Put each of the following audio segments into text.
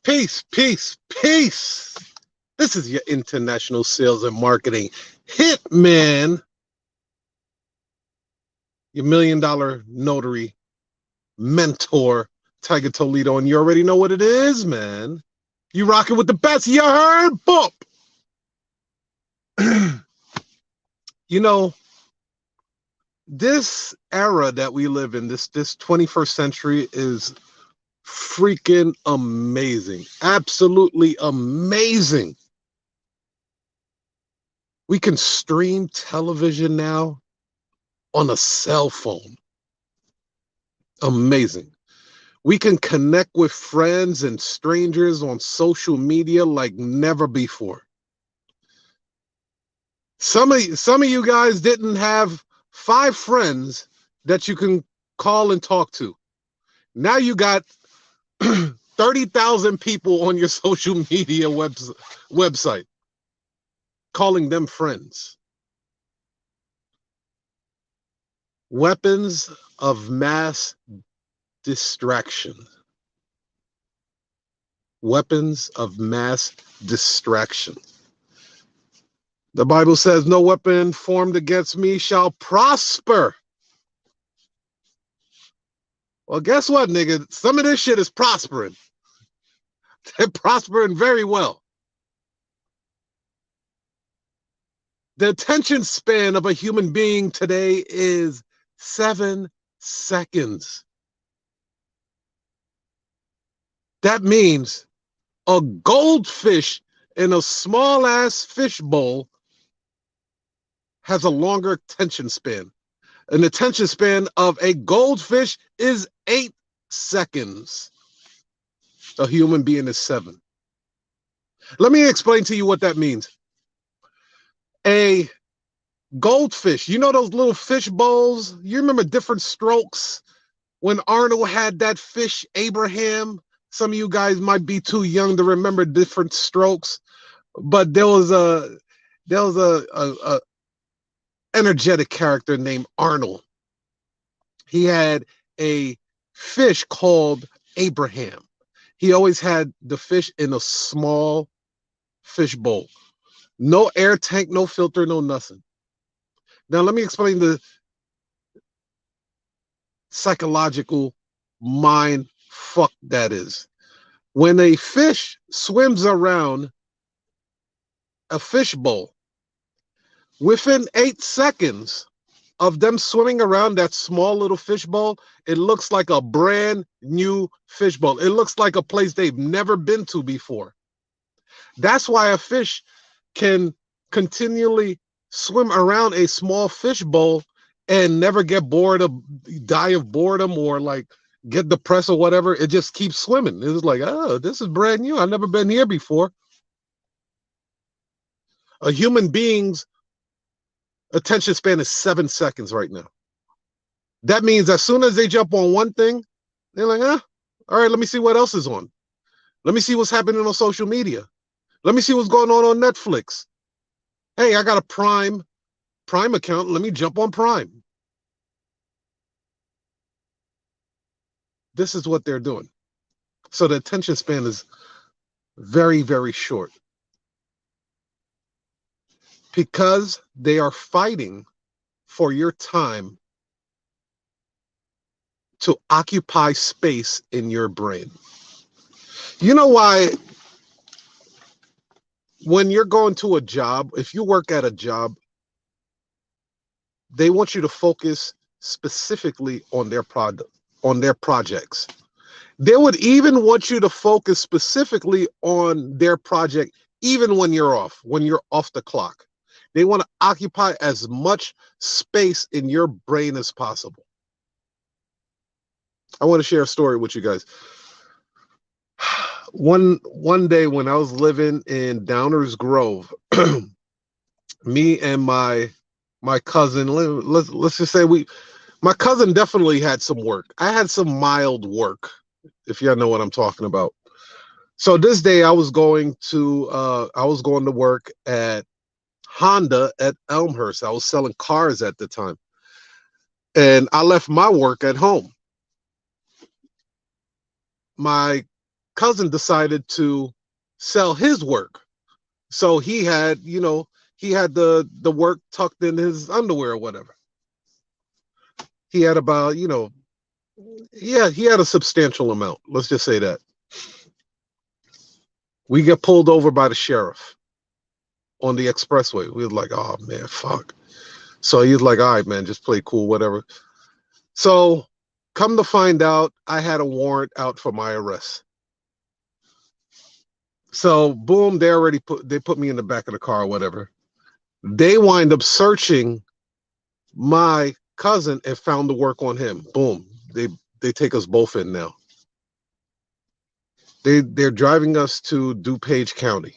Peace, peace, peace. This is your international sales and marketing hitman, your $1 million notary mentor, Tiger Toledo, and you already know what it is, man. You rocking with the best, you heard? Bump. You know, this era that we live in, this 21st century is freaking amazing. Absolutely amazing. We can stream television now on a cell phone. Amazing. We can connect with friends and strangers on social media like never before. Some of you guys didn't have 5 friends that you can call and talk to. Now you got 30,000 people on your social media website calling them friends. Weapons of mass distraction. Weapons of mass distraction. The Bible says, no weapon formed against me shall prosper. Well, guess what, nigga? Some of this shit is prospering. They're prospering very well. The attention span of a human being today is 7 seconds. That means a goldfish in a small ass fish bowl has a longer attention span. An attention span of a goldfish is 8 seconds. A human being is 7. Let me explain to you what that means. A goldfish, you know those little fish bowls? You remember Different Strokes? When Arnold had that fish, Abraham? Some of you guys might be too young to remember Different Strokes, but there was a energetic character named Arnold. He had a fish called Abraham. He always had the fish in a small fish bowl. No air tank, no filter, no nothing. Now let me explain the psychological mind fuck that is. When a fish swims around a fish bowl, within 8 seconds of them swimming around that small little fish bowl, it looks like a brand new fish bowl. It looks like a place they've never been to before. That's why a fish can continually swim around a small fish bowl and never get bored or die of boredom or like get depressed or whatever. It just keeps swimming. It's like, oh, this is brand new. I've never been here before. A human being's attention span is 7 seconds right now. That means as soon as they jump on one thing, they're like, all right, let me see what else is on. Let me see what's happening on social media. Let me see what's going on Netflix. Hey, I got a Prime account. Let me jump on Prime. This is what they're doing. So the attention span is very, very short. Because they are fighting for your time to occupy space in your brain. You know why? When you're going to a job, if you work at a job, they want you to focus specifically on their projects. They would even want you to focus specifically on their project, even when you're off the clock. They want to occupy as much space in your brain as possible. I want to share a story with you guys. One day when I was living in Downers Grove, me and my cousin, let's just say my cousin definitely had some work. I had some mild work, if y'all know what I'm talking about. So this day I was going to work at Honda at Elmhurst. I was selling cars at the time. And I left my work at home. My cousin decided to sell his work. So he had, he had the work tucked in his underwear or whatever. He had about, yeah, he had a substantial amount. Let's just say that. We get pulled over by the sheriff on the expressway. We were like, oh man, fuck. So he's like, all right, man, just play cool, whatever. So come to find out, I had a warrant out for my arrest. So boom, they put me in the back of the car or whatever. They wind up searching my cousin and found the work on him. Boom. They take us both in now. They're driving us to DuPage County.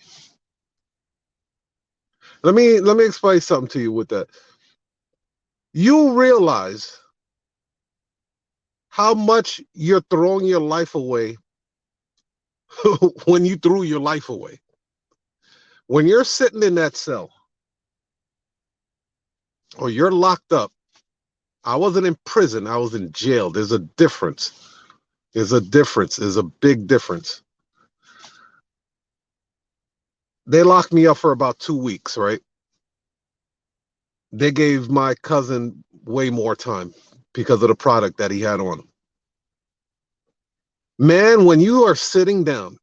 Let me explain something to you with that. You realize how much you're throwing your life away when you threw your life away. When you're sitting in that cell or you're locked up, I wasn't in prison, I was in jail. There's a difference. There's a difference. There's a big difference. They locked me up for about 2 weeks, right? They gave my cousin way more time because of the product that he had on him. Man, when you are sitting down,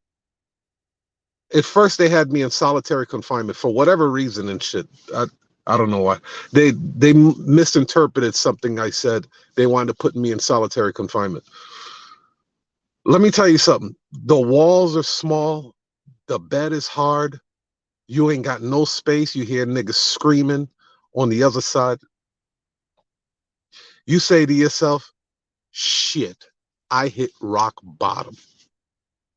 at first they had me in solitary confinement for whatever reason and shit. I don't know why. They misinterpreted something I said. They wanted to put me in solitary confinement. Let me tell you something. The walls are small. The bed is hard. You ain't got no space. You hear niggas screaming on the other side. You say to yourself, shit, I hit rock bottom.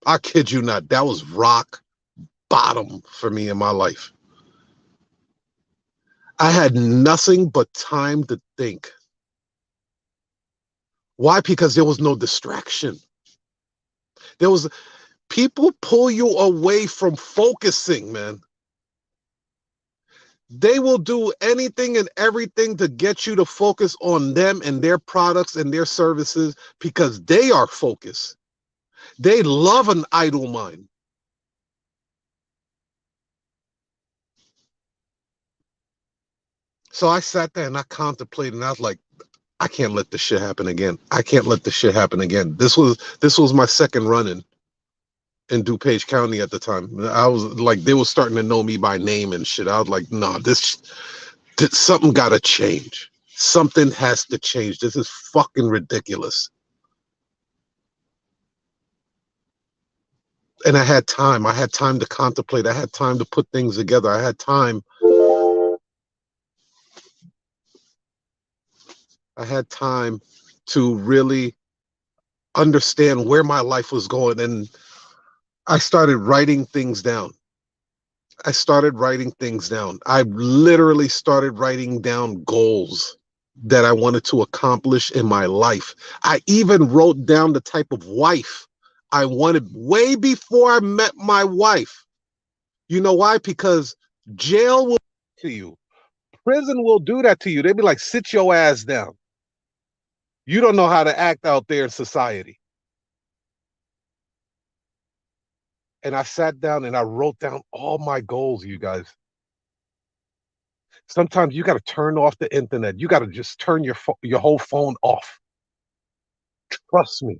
I kid you not. That was rock bottom for me in my life. I had nothing but time to think. Why? Because there was no distraction. There was people pull you away from focusing, man. They will do anything and everything to get you to focus on them and their products and their services because they are focused. They love an idle mind. So I sat there and I contemplated and I was like, I can't let this shit happen again. I can't let this shit happen again. This was my second run in DuPage County at the time. I was like, they were starting to know me by name and shit. I was like, nah, this something gotta change. Something has to change. This is fucking ridiculous. And I had time. I had time to contemplate. I had time to put things together. I had time. I had time to really understand where my life was going. And I started writing things down. I literally started writing down goals that I wanted to accomplish in my life. I even wrote down the type of wife I wanted way before I met my wife. You know why? Because jail will do to you. Prison will do that to you. They'd be like, sit your ass down. You don't know how to act out there in society. And I sat down and I wrote down all my goals, you guys. Sometimes you got to turn off the internet. You got to just turn your whole phone off. Trust me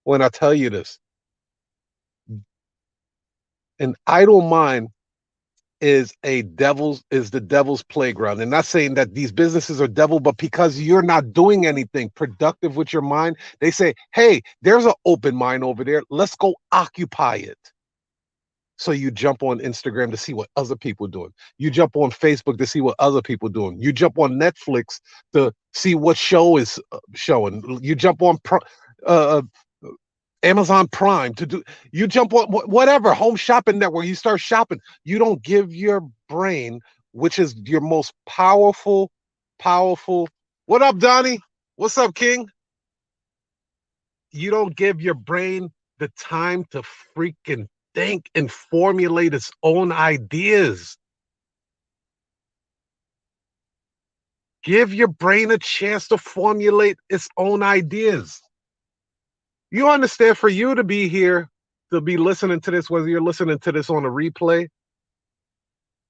when I tell you this. An idle mind is the devil's playground. And not saying that these businesses are devil, but because you're not doing anything productive with your mind, they say, hey, there's an open mind over there. Let's go occupy it. So you jump on Instagram to see what other people are doing. You jump on Facebook to see what other people are doing. You jump on Netflix to see what show is showing. You jump on Amazon Prime to do. You jump on whatever home shopping network. You start shopping. You don't give your brain, which is your most powerful. What up, Donnie? What's up, King? You don't give your brain the time to freaking think and formulate its own ideas. Give your brain a chance to formulate its own ideas. You understand, for you to be here to be listening to this, whether you're listening to this on a replay,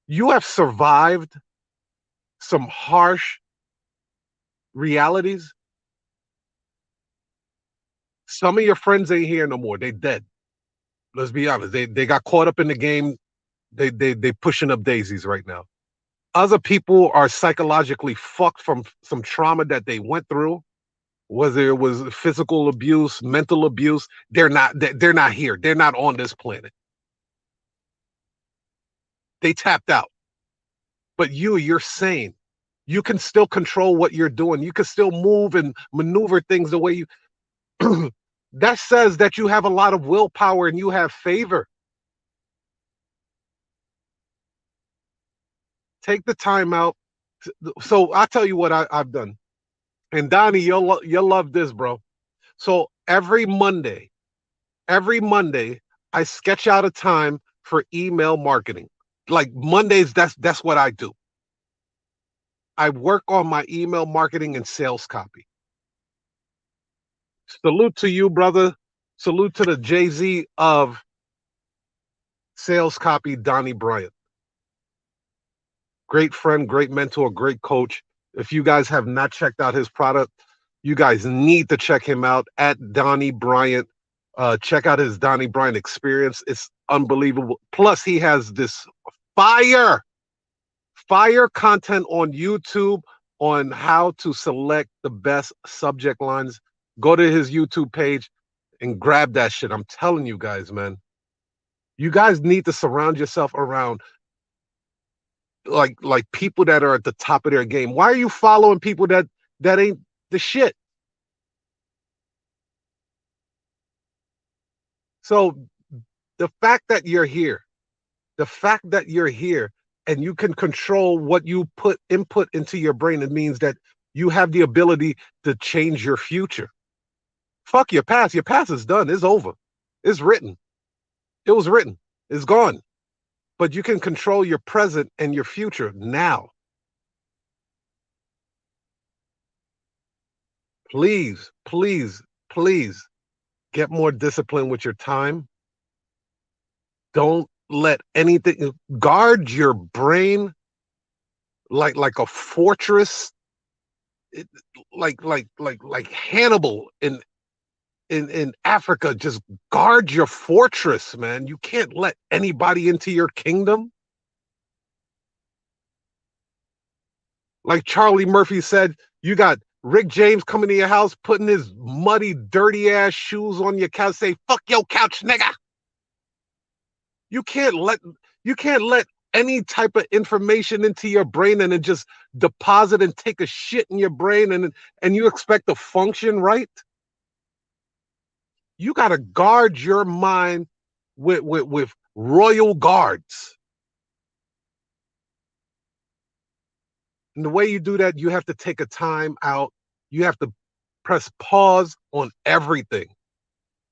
you have survived some harsh realities. Some of your friends ain't here no more. They dead. Let's be honest. They got caught up in the game. They pushing up daisies right now. Other people are psychologically fucked from some trauma that they went through, whether it was physical abuse, mental abuse. They're not here. They're not on this planet. They tapped out. But you're sane. You can still control what you're doing. You can still move and maneuver things the way you that says that you have a lot of willpower and you have favor. Take the time out. So I'll tell you what I've done. And Donnie, you'll love this, bro. So every Monday, I sketch out a time for email marketing. Like Mondays, that's what I do. I work on my email marketing and sales copy. Salute to you, brother. Salute to the Jay-Z of sales copy, Donnie Bryant. Great friend, great mentor, great coach. If you guys have not checked out his product, you guys need to check him out at Donnie Bryant. Check out his Donnie Bryant experience. It's unbelievable. Plus, he has this fire content on YouTube on how to select the best subject lines. Go to his YouTube page and grab that shit. I'm telling you guys, man. You guys need to surround yourself around like people that are at the top of their game. Why are you following people that ain't the shit? So the fact that you're here and you can control what you input into your brain, it means that you have the ability to change your future. Fuck your past. Your past is done. It's over. It's written. It was written. It's gone. But you can control your present and your future now. Please, please, please get more discipline with your time. Don't let anything guard your brain like a fortress, like Hannibal in Africa. Just guard your fortress, man. You can't let anybody into your kingdom. Like Charlie Murphy said, you got Rick James coming to your house, putting his muddy, dirty ass shoes on your couch, say, "Fuck your couch, nigga." You can't let any type of information into your brain and then just deposit and take a shit in your brain and you expect to function right. You got to guard your mind with royal guards. And the way you do that, you have to take a time out. You have to press pause on everything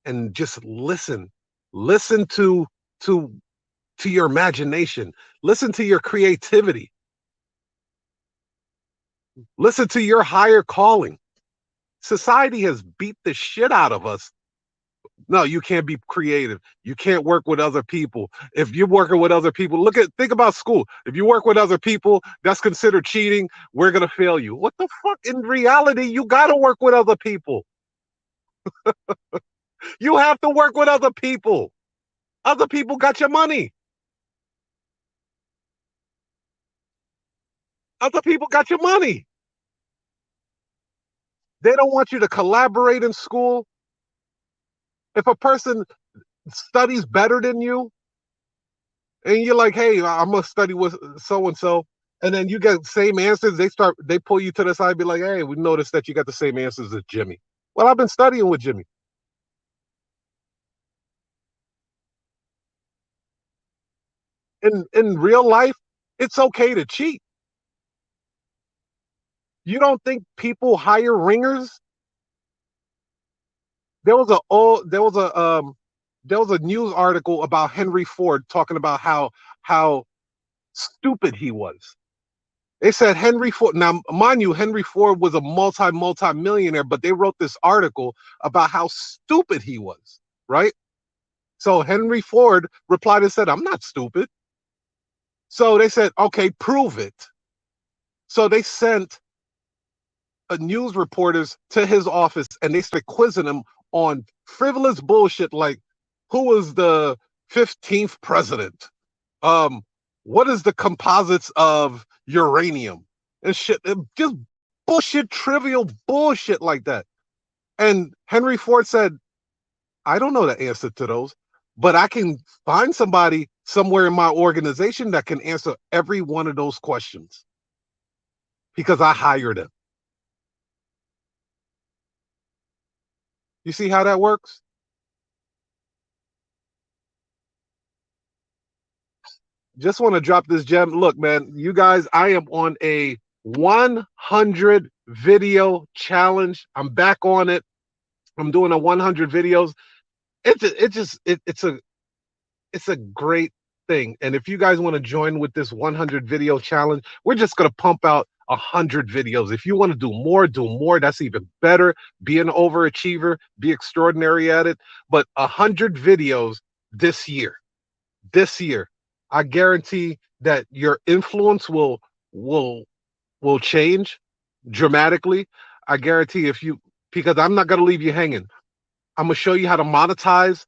and just listen. Listen to your imagination. Listen to your creativity. Listen to your higher calling. Society has beat the shit out of us. No, you can't be creative. You can't work with other people. If you're working with other people, think about school. If you work with other people, that's considered cheating. We're going to fail you. What the fuck? In reality, you got to work with other people. You have to work with other people. Other people got your money. Other people got your money. They don't want you to collaborate in school. If a person studies better than you, and you're like, "Hey, I'm gonna study with so and so," and then you get the same answers, they pull you to the side, and be like, "Hey, we noticed that you got the same answers as Jimmy." Well, I've been studying with Jimmy. In real life, it's okay to cheat. You don't think people hire ringers? There was a news article about Henry Ford talking about how stupid he was. They said Henry Ford. Now, mind you, Henry Ford was a multi-millionaire, but they wrote this article about how stupid he was, right? So Henry Ford replied and said, I'm not stupid. So they said, okay, prove it. So they sent news reporters to his office and they started quizzing him on frivolous bullshit like who was the 15th president? What is the composites of uranium? And shit, just bullshit, trivial bullshit like that. And Henry Ford said, I don't know the answer to those, but I can find somebody somewhere in my organization that can answer every one of those questions because I hired him. You see how that works? Just want to drop this gem. Look, man, you guys, I am on a 100 video challenge. I'm back on it. I'm doing a 100 videos. It's a great thing. And if you guys want to join with this 100 video challenge, we're just going to pump out 100 videos. If you want to do more, do more. That's even better. Be an overachiever, be extraordinary at it. But 100 videos this year. This year, I guarantee that your influence will change dramatically. I guarantee because I'm not going to leave you hanging. I'm going to show you how to monetize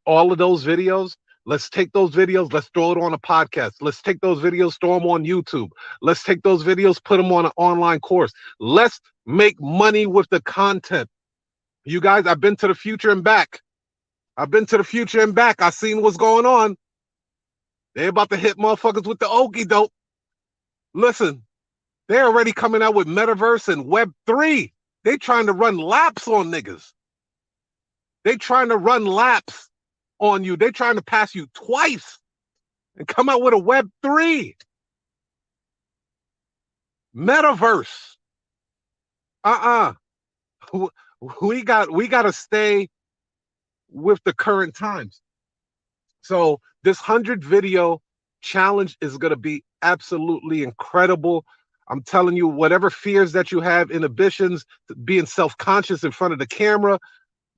all of those videos. Let's take those videos. Let's throw it on a podcast. Let's take those videos, throw them on YouTube. Let's take those videos, put them on an online course. Let's make money with the content. You guys, I've been to the future and back. I've been to the future and back. I've seen what's going on. They're about to hit motherfuckers with the okie doke. Listen, they're already coming out with Metaverse and Web3. They trying to run laps on niggas. They trying to run laps on you. They trying to pass you twice and come out with a Web3. Metaverse. We got to stay with the current times. So this 100 video challenge is going to be absolutely incredible. I'm telling you, whatever fears that you have, inhibitions, being self-conscious in front of the camera,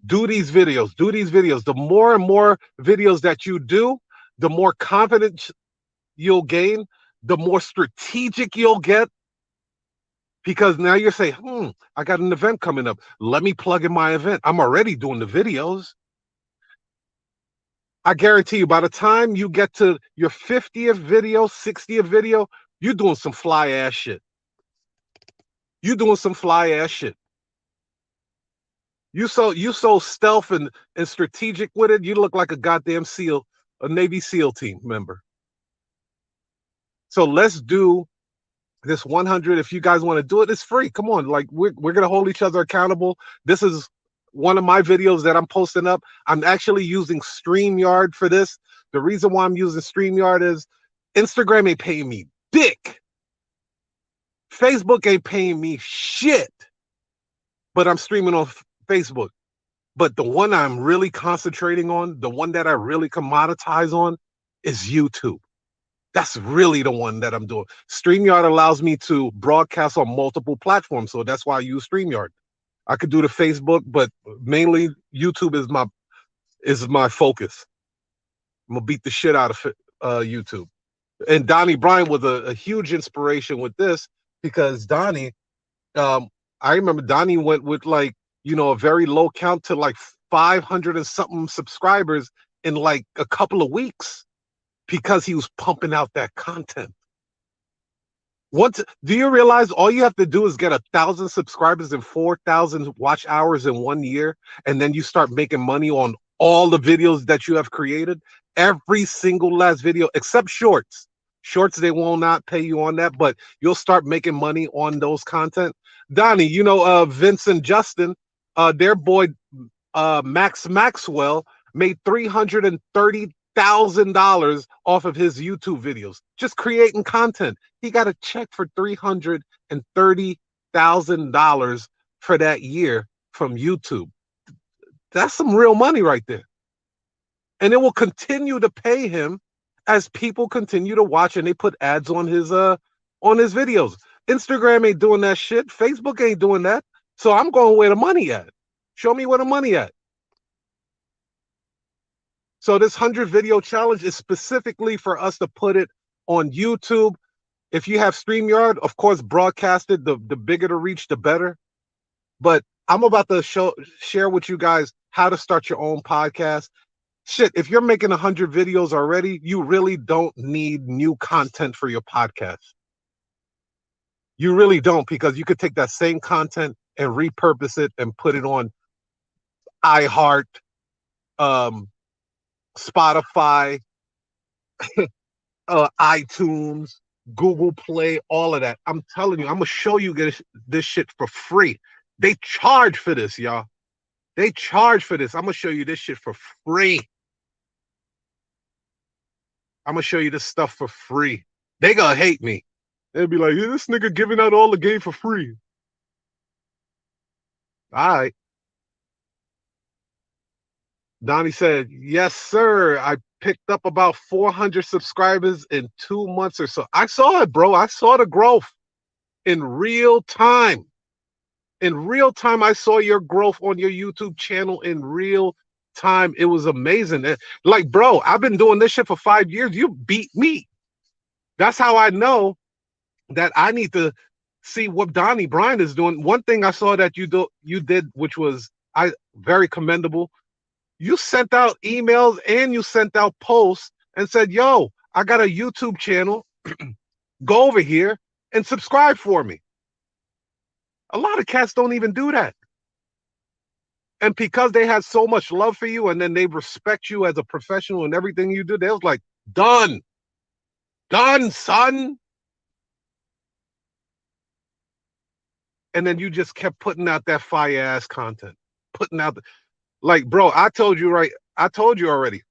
do these videos, do these videos. The more and more videos that you do, the more confidence you'll gain, the more strategic you'll get. Because now you're saying, I got an event coming up. Let me plug in my event. I'm already doing the videos. I guarantee you, by the time you get to your 50th video, 60th video, you're doing some fly ass shit. You're doing some fly ass shit. You so stealth and strategic with it. You look like a goddamn SEAL, a Navy SEAL team member. So let's do this 100. If you guys want to do it, it's free. Come on, like we're gonna hold each other accountable. This is one of my videos that I'm posting up. I'm actually using StreamYard for this. The reason why I'm using StreamYard is Instagram ain't paying me dick. Facebook ain't paying me shit. But I'm streaming on Facebook. But the one I'm really concentrating on, the one that I really can monetize on, is YouTube. That's really the one that I'm doing. StreamYard allows me to broadcast on multiple platforms, so that's why I use StreamYard. I could do the Facebook, but mainly YouTube is my focus. I'm gonna beat the shit out of YouTube. And Donnie Bryant was a huge inspiration with this because Donnie, I remember Donnie went with like, a very low count to like 500 and something subscribers in like a couple of weeks because he was pumping out that content. Do you realize all you have to do is get 1,000 subscribers and 4,000 watch hours in 1 year, and then you start making money on all the videos that you have created? Every single last video, except shorts. Shorts, they will not pay you on that, but you'll start making money on those content. Donnie, Vince and Justin, their boy Max Maxwell made $330,000 off of his YouTube videos, just creating content. He got a check for $330,000 for that year from YouTube. That's some real money right there. And it will continue to pay him as people continue to watch and they put ads on his videos. Instagram ain't doing that shit. Facebook ain't doing that. So I'm going where the money at. Show me where the money at. So this 100 video challenge is specifically for us to put it on YouTube. If you have StreamYard, of course, broadcast it. The bigger the reach, the better. But I'm about to share with you guys how to start your own podcast. Shit, if you're making 100 videos already, you really don't need new content for your podcast. You really don't, because you could take that same content and repurpose it and put it on iHeart, Spotify, iTunes, Google Play, all of that. I'm telling you, I'm gonna show you this shit for free. They charge for this, y'all. They charge for this. I'm gonna show you this shit for free. I'm gonna show you this stuff for free. They gonna hate me. They'll be like, yeah, this nigga giving out all the game for free. All right. Donnie said, yes, sir. I picked up about 400 subscribers in 2 months or so. I saw it, bro. I saw the growth in real time. In real time, I saw your growth on your YouTube channel in real time. It was amazing. Like, bro, I've been doing this shit for 5 years. You beat me. That's how I know that I need to see what Donnie Bryant is doing. One thing I saw that you did, which was very commendable. You sent out emails and you sent out posts and said, yo, I got a YouTube channel. Go over here and subscribe for me. A lot of cats don't even do that. And because they had so much love for you and then they respect you as a professional and everything you do, they was like, done. Done, son. And then you just kept putting out that fire ass content. Putting out like, bro, I told you already.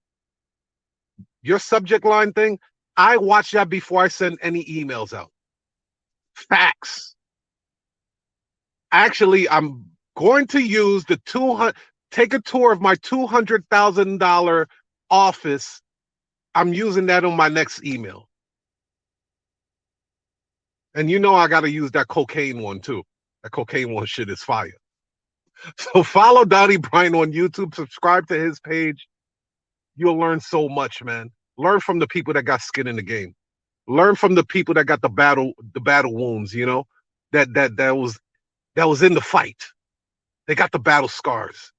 Your subject line thing, I watch that before I send any emails out. Facts. Actually, I'm going to use the take a tour of my $200,000 office. I'm using that on my next email. And you know I got to use that cocaine one too. That cocaine one shit is fire. So follow Donnie Bryant on YouTube. Subscribe to his page. You'll learn so much, man. Learn from the people that got skin in the game. Learn from the people that got the battle wounds, you know, that was in the fight. They got the battle scars.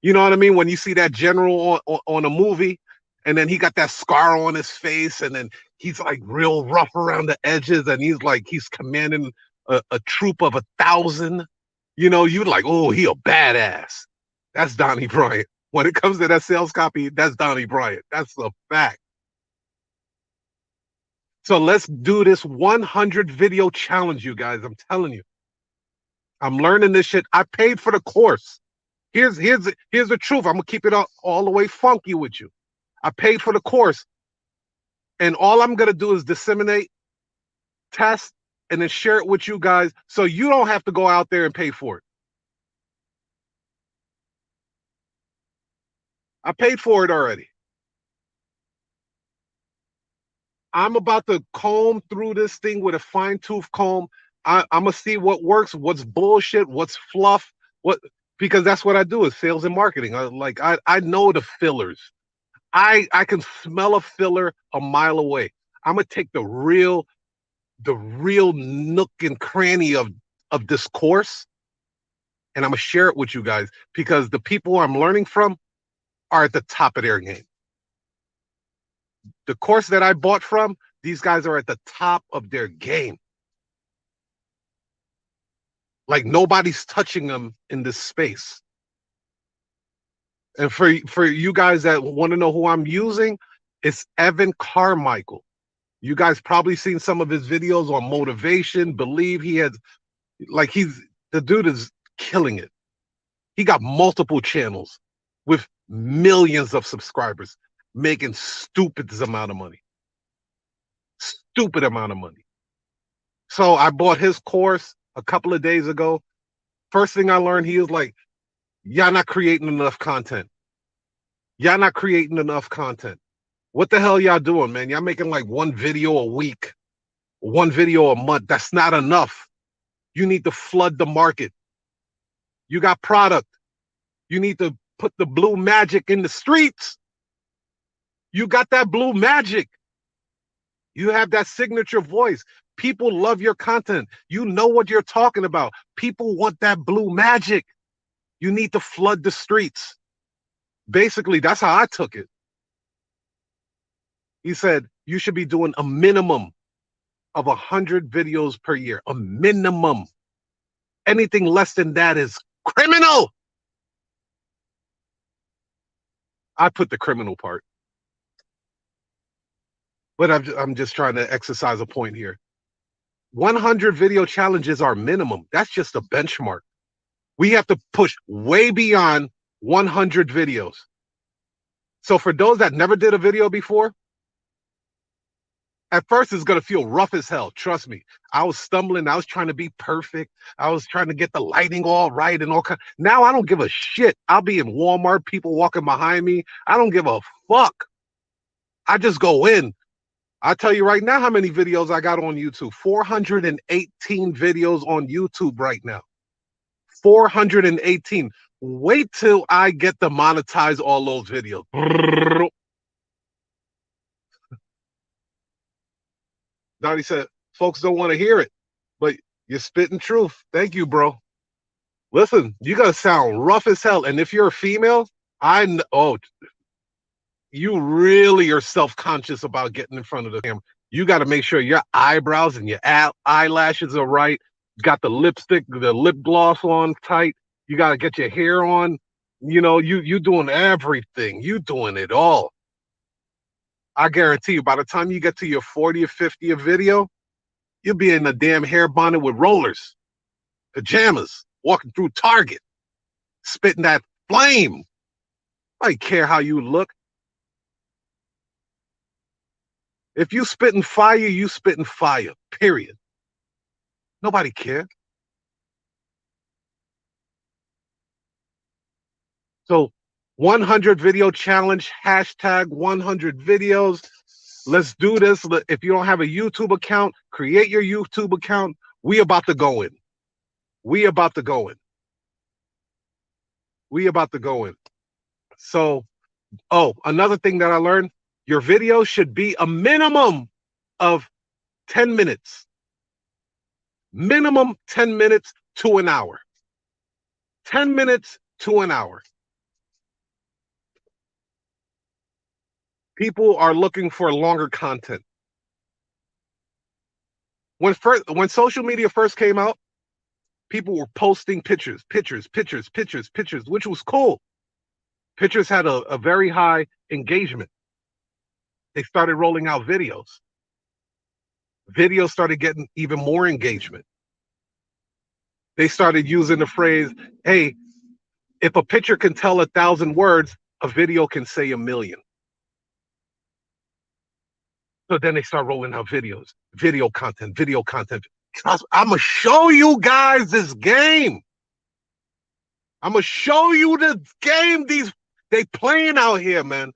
You know what I mean? When you see that general on a movie, and then he got that scar on his face, and then he's like real rough around the edges, and he's commanding a troop of 1,000. You know, you're like, oh, he a badass. That's Donnie Bryant. When it comes to that sales copy, that's Donnie Bryant. That's a fact. So let's do this 100 video challenge, you guys. I'm telling you. I'm learning this shit. I paid for the course. Here's the truth. I'm gonna keep it all the way funky with you. I paid for the course, and all I'm gonna do is disseminate, test, and then share it with you guys, so you don't have to go out there and pay for it. I paid for it already. I'm about to comb through this thing with a fine-tooth comb. I'm gonna see what works, what's bullshit, what's fluff, because that's what I do is sales and marketing. I know the fillers. I can smell a filler a mile away. I'm gonna take the real nook and cranny of this course, and I'm gonna share it with you guys, because the people I'm learning from are at the top of their game. The course that I bought from, these guys are at the top of their game. Like nobody's touching them in this space. And for you guys that want to know who I'm using, it's Evan Carmichael. You guys probably seen some of his videos on motivation. Believe he has, like, the dude is killing it. He got multiple channels with millions of subscribers, making stupid amount of money. Stupid amount of money. So I bought his course a couple of days ago. First thing I learned, he was like, y'all not creating enough content. Y'all not creating enough content. What the hell y'all doing, man? Y'all making like one video a week, one video a month. That's not enough. You need to flood the market. You got product. You need to put the blue magic in the streets. You got that blue magic. You have that signature voice. People love your content. You know what you're talking about. People want that blue magic. You need to flood the streets. Basically, that's how I took it. He said, you should be doing a minimum of 100 videos per year. A minimum. Anything less than that is criminal. I put the criminal part. But I'm just trying to exercise a point here. 100 video challenges are minimum. That's just a benchmark. We have to push way beyond 100 videos. So for those that never did a video before, at first it's going to feel rough as hell. Trust me. I was stumbling. I was trying to be perfect. I was trying to get the lighting all right and all kind. Now I don't give a shit. I'll be in Walmart, people walking behind me. I don't give a fuck. I just go in. I'll tell you right now how many videos I got on YouTube. 418 videos on YouTube right now. 418. Wait till I get to monetize all those videos. Donnie said, folks don't want to hear it, but you're spitting truth. Thank you, bro. Listen, you got to sound rough as hell. And if you're a female, you really are self-conscious about getting in front of the camera. You got to make sure your eyebrows and your eyelashes are right. You got the lipstick, the lip gloss on tight. You got to get your hair on. You know, you doing everything. You doing it all. I guarantee you, by the time you get to your 40 or 50th video, you'll be in a damn hair bonnet with rollers, pajamas, walking through Target, spitting that flame. I don't care how you look. If you spitting fire, you spitting fire, period. Nobody cares. So 100 video challenge, hashtag 100 videos. Let's do this. If you don't have a YouTube account, create your YouTube account. We about to go in. We about to go in. We about to go in. So, another thing that I learned, your video should be a minimum of 10 minutes. Minimum 10 minutes to an hour. 10 minutes to an hour. People are looking for longer content. When social media first came out, people were posting pictures, which was cool. Pictures had a very high engagement. They started rolling out videos. Videos started getting even more engagement. They started using the phrase, hey, if a picture can tell 1,000 words, a video can say 1,000,000. So then they start rolling out videos, video content. I'm going to show you guys this game. I'm going to show you the game they playing out here, man.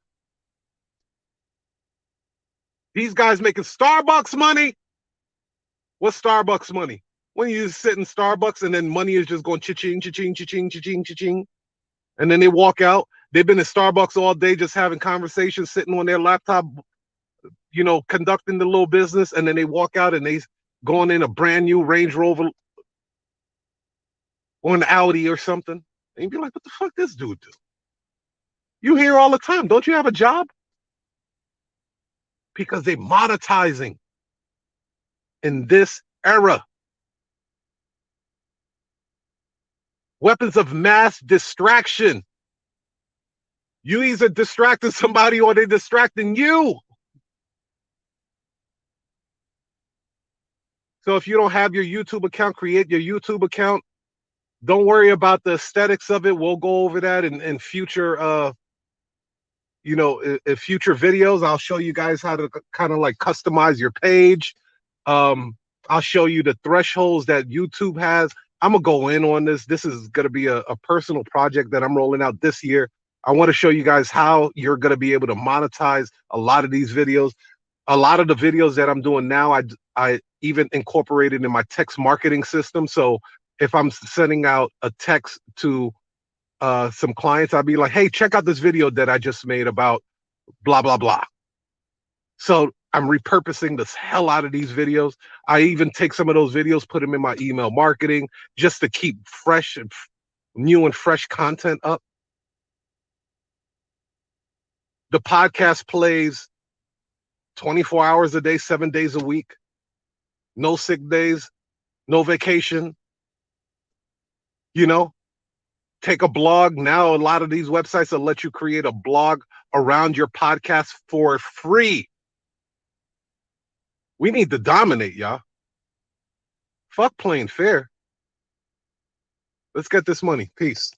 These guys making Starbucks money. What's Starbucks money? When you sit in Starbucks and then money is just going cha-ching, cha-ching, cha-ching, cha-ching, cha-ching. And then they walk out. They've been in Starbucks all day just having conversations, sitting on their laptop, you know, conducting the little business. And then they walk out and they going in a brand new Range Rover or an Audi or something. And you'd be like, what the fuck this dude do? You hear all the time. Don't you have a job? Because they're monetizing in this era. Weapons of mass distraction. You either distracting somebody or they're distracting you. So if you don't have your YouTube account, create your YouTube account. Don't worry about the aesthetics of it. We'll go over that in future in future videos. I'll show you guys how to kind of like customize your page. I'll show you the thresholds that YouTube has. I'm gonna go in on this. This is gonna be a personal project that I'm rolling out this year. I want to show you guys how you're gonna be able to monetize a lot of these videos. A lot of the videos that I'm doing now, I even incorporated in my text marketing system. So if I'm sending out a text to some clients, I'll be like, hey, check out this video that I just made about blah, blah, blah. So I'm repurposing the hell out of these videos. I even take some of those videos, put them in my email marketing just to keep fresh and new and fresh content up. The podcast plays 24 hours a day, 7 days a week. No sick days, no vacation. You know, take a blog. Now, a lot of these websites will let you create a blog around your podcast for free. We need to dominate, y'all. Fuck playing fair. Let's get this money. Peace.